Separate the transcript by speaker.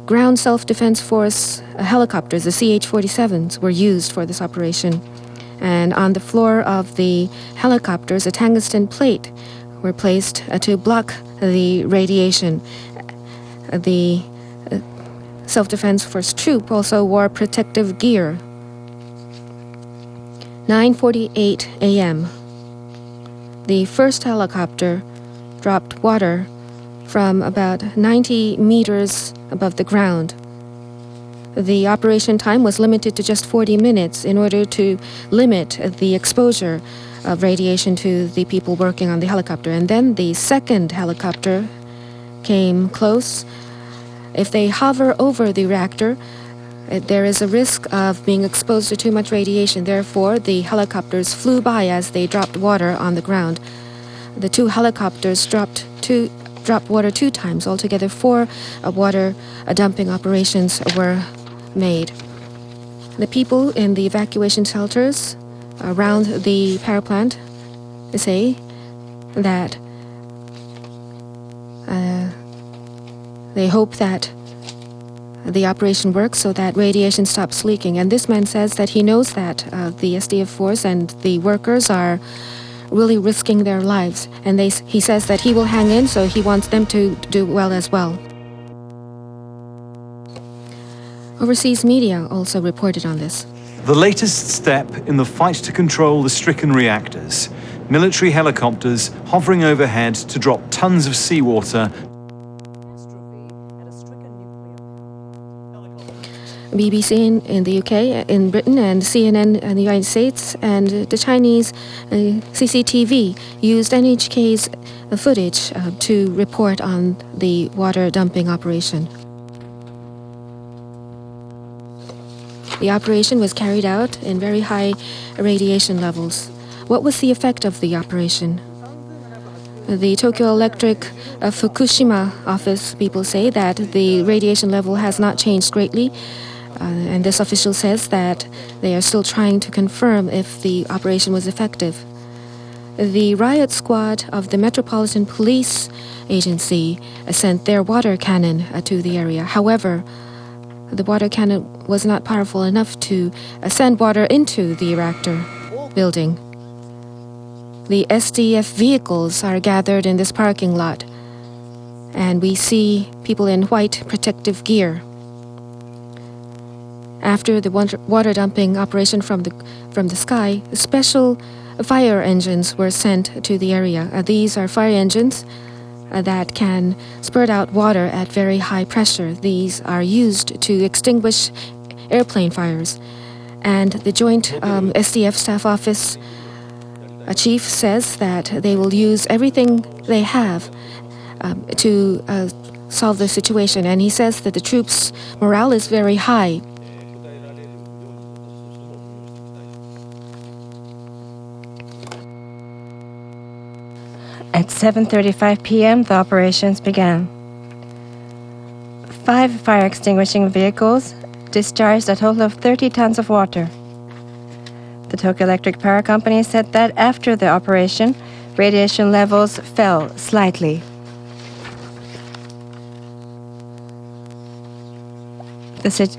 Speaker 1: ground self-defense force helicopters, the CH-47s, were used for this operation. And on the floor of the helicopters, a tungsten plate were placed to block the radiation. The self-defense force troop also wore protective gear. 9:48 a.m. The first helicopter dropped water from about 90 meters above the ground. The operation time was limited to just 40 minutes in order to limit the exposure of radiation to the people working on the helicopter. And then the second helicopter came close. If they hover over the reactor, there is a risk of being exposed to too much radiation. Therefore, the helicopters flew by as they dropped water on the ground. The two helicopters dropped water 2 times. Altogether, 4 water dumping operations were made. The people in the evacuation shelters around the power plant say that they hope that the operation works so that radiation stops leaking. And this man says that he knows that the SDF force and the workers are really risking their lives. And he says that he will hang in, so he wants them to do well as well. Overseas media also reported on this.
Speaker 2: The latest step in the fight to control the stricken reactors. Military helicopters hovering overhead to drop tons of seawater.
Speaker 1: BBC in the UK, in Britain, and CNN in the United States, and the Chinese CCTV used NHK's footage to report on the water dumping operation. The operation was carried out in very high radiation levels. What was the effect of the operation? The Tokyo Electric Fukushima office people say that the radiation level has not changed greatly. And this official says that they are still trying to confirm if the operation was effective. The riot squad of the Metropolitan Police Agency sent their water cannon to the area. However, the water cannon was not powerful enough to send water into the reactor building. The SDF vehicles are gathered in this parking lot, and we see people in white protective gear. After the water dumping operation from the sky, special fire engines were sent to the area. These are fire engines that can spurt out water at very high pressure. These are used to extinguish airplane fires. And the joint SDF staff office chief says that they will use everything they have to solve the situation. And he says that the troops' morale is very high.
Speaker 3: At 7:35 p.m., the operations began. 5 fire extinguishing vehicles discharged a total of 30 tons of water. The Tokyo Electric Power Company said that after the operation, radiation levels fell slightly. The series